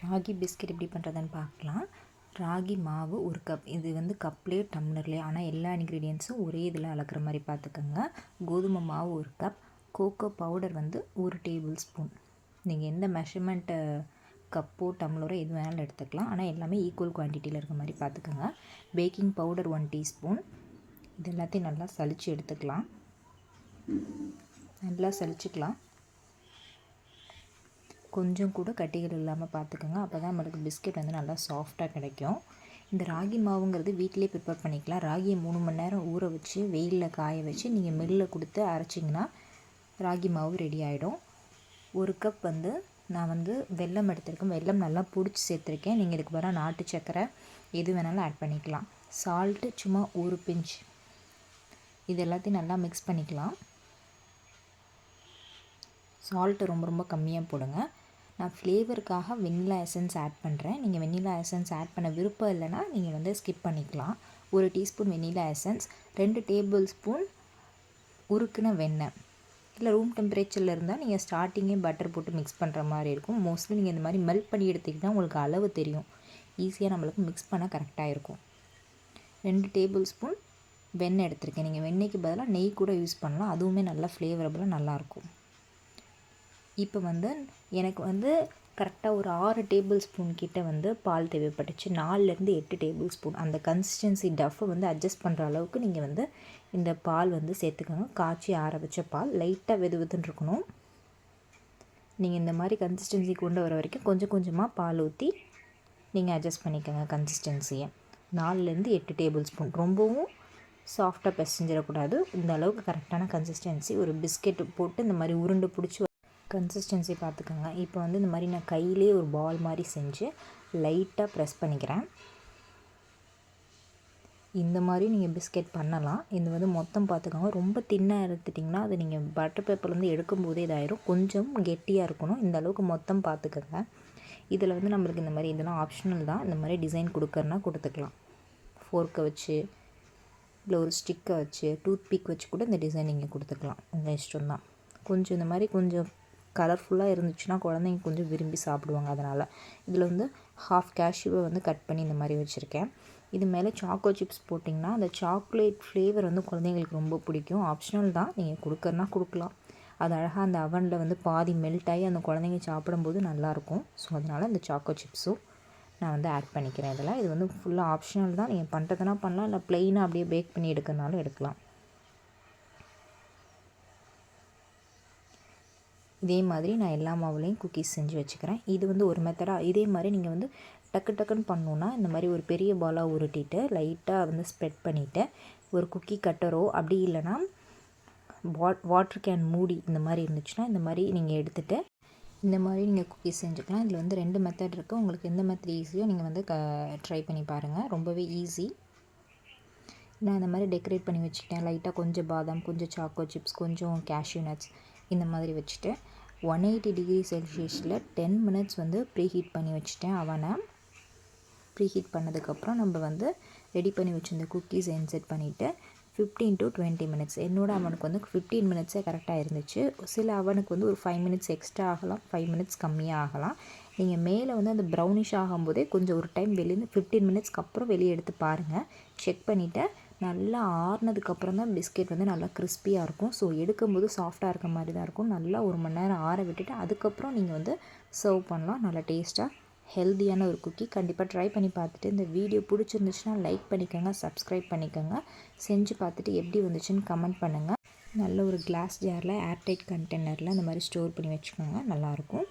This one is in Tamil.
ராகி பிஸ்கெட் எப்படி பண்ணுறதுன்னு பார்க்கலாம். ராகி மாவு 1 கப், இது வந்து கப்லேயே டம்ளர்லேயே, ஆனால் எல்லா இன்க்ரீடியன்ஸும் ஒரே இதில் அளக்குற மாதிரி பார்த்துக்கோங்க. கோதுமை மாவு 1 கப், கோகோ பவுடர் வந்து 1 டேபிள் ஸ்பூன். நீங்கள் எந்த மெஷர்மெண்ட்டு கப்போ டம்ளரோ எது வேணாலும் எடுத்துக்கலாம், ஆனால் எல்லாமே ஈக்குவல் குவான்டிட்டியில் இருக்க மாதிரி பார்த்துக்கோங்க. Baking powder 1 teaspoon. இது எல்லாத்தையும் நல்லா சலித்து எடுத்துக்கலாம். நல்லா சலிச்சுக்கலாம். கொஞ்சம் கூட கட்டிகள் இல்லாமல் பார்த்துக்கோங்க. அப்போ தான் நம்மளுக்கு பிஸ்கெட் வந்து நல்லா சாஃப்டாக கிடைக்கும். இந்த ராகி மாவுங்கிறது வீட்டிலே ப்ரிப்பேர் பண்ணிக்கலாம். ராகியை 3 மணி நேரம் ஊற வச்சு வெயிலில் காய வச்சு நீங்கள் மில்லில் கொடுத்து அரைச்சிங்கன்னா ராகி மாவு ரெடி ஆகிடும். 1 கப் வந்து நான் வந்து வெல்லம் எடுத்திருக்கேன். வெல்லம் நல்லா பிடிச்சி சேர்த்துருக்கேன். நீங்கள் இதுக்கு பதிலாக நாட்டு சக்கரை எது வேணாலும் ஆட் பண்ணிக்கலாம். சால்ட்டு சும்மா 1 பிஞ்ச். இது எல்லாத்தையும் நல்லா மிக்ஸ் பண்ணிக்கலாம். சால்ட்டு ரொம்ப கம்மியாக போடுங்க. நான் ஃப்ளேவருக்காக வெண்ணிலா எசன்ஸ் ஆட் பண்ணுறேன். நீங்கள் வெண்ணிலா எசன்ஸ் ஆட் பண்ண விருப்பம் இல்லைன்னா நீங்கள் வந்து ஸ்கிப் பண்ணிக்கலாம். 1 teaspoon vanilla essence, 2 tablespoon உருக்குன வெண்ணெய். இல்லை ரூம் டெம்பரேச்சரில் இருந்தால் நீங்கள் ஸ்டார்டிங்கே பட்டர் போட்டு மிக்ஸ் பண்ணுற மாதிரி இருக்கும். மோஸ்ட்லி நீங்கள் இந்த மாதிரி மெல்ட் பண்ணி எடுத்திங்கன்னா உங்களுக்கு அளவு தெரியும். ஈஸியாக நம்மளுக்கு மிக்ஸ் பண்ண கரெக்டாக இருக்கும். 2 டேபிள் ஸ்பூன் வெண்ணெய் எடுத்திருக்கேன். நீங்கள் வெண்ணெய்க்கு பதிலாக நெய் கூட யூஸ் பண்ணலாம். அதுவுமே நல்லா ஃப்ளேவரபுளாக நல்லாயிருக்கும். இப்போ வந்து எனக்கு வந்து கரெக்டாக ஒரு 6 டேபிள் ஸ்பூன் கிட்ட வந்து பால் தேவைப்பட்டுச்சு. 4லேருந்து 8 டேபிள் ஸ்பூன். அந்த கன்சிஸ்டன்சி டஃப்பை வந்து அட்ஜஸ்ட் பண்ணுற அளவுக்கு நீங்கள் வந்து இந்த பால் வந்து சேர்த்துக்கணும். காய்ச்சி ஆற வச்ச பால் லைட்டாக வெதுன்னு இருக்கணும். நீங்கள் இந்த மாதிரி கன்சிஸ்டன்சி கொண்டு வர வரைக்கும் கொஞ்சம் கொஞ்சமாக பால் ஊற்றி நீங்கள் அட்ஜஸ்ட் பண்ணிக்கோங்க கன்சிஸ்டன்சியை. 4லேருந்து 8 டேபிள் ஸ்பூன். ரொம்பவும் சாஃப்டாக பிசைஞ்சிடக்கூடாது. இந்த அளவுக்கு கரெக்டான கன்சிஸ்டன்சி. ஒரு பிஸ்கெட்டு போட்டு இந்த மாதிரி உருண்டை பிடிச்சி கன்சிஸ்டன்சி பார்த்துக்கோங்க. இப்போ வந்து இந்த மாதிரி நான் கையிலே ஒரு பால் மாதிரி செஞ்சு லைட்டாக ப்ரெஸ் பண்ணிக்கிறேன். இந்த மாதிரி நீங்கள் பிஸ்கெட் பண்ணலாம். இது வந்து மொத்தம் பார்த்துக்கோங்க. ரொம்ப தின்னாக எடுத்துட்டிங்கன்னா அது நீங்கள் பட்டர் பேப்பர்லேருந்து எடுக்கும்போதே இதாயிரும். கொஞ்சம் கெட்டியாக இருக்கணும். இந்த அளவுக்கு மொத்தம் பார்த்துக்கோங்க. இதில் வந்து நம்மளுக்கு இந்த மாதிரி இதெல்லாம் ஆப்ஷனல் தான். இந்த மாதிரி டிசைன் கொடுக்கறனா கொடுத்துக்கலாம். ஃபோர்க்கை வச்சு இல்லை ஒரு ஸ்டிக்கை வச்சு டூத் பிக் வச்சு கூட இந்த டிசைன் நீங்கள் கொடுத்துக்கலாம். உங்கள் இஷ்டம் தான். கொஞ்சம் இந்த மாதிரி கொஞ்சம் கலர்ஃபுல்லாக இருந்துச்சுன்னா குழந்தைங்க கொஞ்சம் விரும்பி சாப்பிடுவாங்க. அதனால் இதில் வந்து ஹாஃப் கேஷ்யூவை வந்து கட் பண்ணி இந்த மாதிரி வச்சுருக்கேன். இது மேலே சாக்கோ சிப்ஸ் போட்டிங்கன்னா அந்த சாக்லேட் ஃப்ளேவர் வந்து குழந்தைங்களுக்கு ரொம்ப பிடிக்கும். ஆப்ஷனல் தான். நீங்கள் கொடுக்கறனா கொடுக்கலாம். அது அழகாக அந்த அவனில் வந்து பாதி மெல்ட் ஆகி அந்த குழந்தைங்க சாப்பிடும்போது நல்லாயிருக்கும். ஸோ அதனால் இந்த சாக்கோ சிப்ஸும் நான் வந்து ஆட் பண்ணிக்கிறேன் இதில். இது வந்து ஃபுல்லாக ஆப்ஷனல் தான். நீங்கள் பண்ணுறதுனா பண்ணலாம், இல்லை ப்ளெயினாக அப்படியே பேக் பண்ணி எடுக்கிறனாலும் எடுக்கலாம். இதே மாதிரி நான் எல்லா மாவுலேயும் குக்கீஸ் செஞ்சு வச்சுக்கிறேன். இது வந்து ஒரு மெத்தடாக. இதே மாதிரி நீங்கள் வந்து டக்குன்னு பண்ணணுன்னா இந்த மாதிரி ஒரு பெரிய பாலாக உருட்டிட்டு லைட்டாக வந்து ஸ்ப்ரெட் பண்ணிவிட்டு ஒரு குக்கி கட்டரோ அப்படி இல்லைன்னா வாட்டர் கேன் மூடி இந்த மாதிரி இருந்துச்சுன்னா இந்த மாதிரி நீங்கள் எடுத்துகிட்டு இந்த மாதிரி நீங்கள் குக்கீஸ் செஞ்சுக்கலாம். இதில் வந்து 2 மெத்தட் இருக்குது. உங்களுக்கு எந்த மெத்தட் ஈஸியோ நீங்கள் வந்து ட்ரை பண்ணி பாருங்கள். ரொம்பவே ஈஸி. நான் இந்த மாதிரி டெக்கரேட் பண்ணி வச்சுட்டேன். லைட்டாக கொஞ்சம் பாதாம், கொஞ்சம் சாக்கோ சிப்ஸ், கொஞ்சம் கேஷ்யூ நட்ஸ் இந்த மாதிரி வச்சுட்டு 180 டிகிரி செல்சியஸில் 10 மினிட்ஸ் வந்து ப்ரீஹீட் பண்ணி வச்சுட்டேன். அவனை ப்ரீஹீட் பண்ணதுக்கப்புறம் நம்ம வந்து ரெடி பண்ணி வச்சுருந்த குக்கீஸ் இன்செர்ட் பண்ணிவிட்டு 15 to 20 மினிட்ஸ். என்னோடய அவனுக்கு வந்து 15 மினிட்ஸே கரெக்டாக இருந்துச்சு. சில அவனுக்கு வந்து ஒரு 5 மினிட்ஸ் எக்ஸ்ட்ரா ஆகலாம், 5 மினிட்ஸ் கம்மியாக ஆகலாம். நீங்கள் மேலே வந்து அந்த ப்ரௌனிஷ் ஆகும்போதே கொஞ்சம் ஒரு டைம் வெளியே 15 மினிட்ஸ்க்கு அப்புறம் வெளியே எடுத்து பாருங்கள். செக் பண்ணிவிட்டு நல்லா ஆறுனதுக்கப்புறம் தான் பிஸ்கெட் வந்து நல்லா கிறிஸ்பியாக இருக்கும். ஸோ எடுக்கும்போது சாஃப்டாக இருக்க மாதிரி தான் இருக்கும். நல்லா 1 மணி நேரம் ஆற விட்டுட்டு அதுக்கப்புறம் நீங்கள் வந்து சர்வ் பண்ணலாம். நல்லா டேஸ்ட்டாக ஹெல்த்தியான ஒரு குக்கி. கண்டிப்பாக ட்ரை பண்ணி பார்த்துட்டு இந்த வீடியோ பிடிச்சிருந்துச்சுன்னா லைக் பண்ணிக்கோங்க, சப்ஸ்கிரைப் பண்ணிக்கோங்க. செஞ்சு பார்த்துட்டு எப்படி வந்துச்சுன்னு கமெண்ட் பண்ணுங்கள். நல்ல ஒரு கிளாஸ் ஜாரில் ஏர்டைட் கண்டெய்னரில் இந்த மாதிரி ஸ்டோர் பண்ணி வச்சுக்கோங்க. நல்லாயிருக்கும்.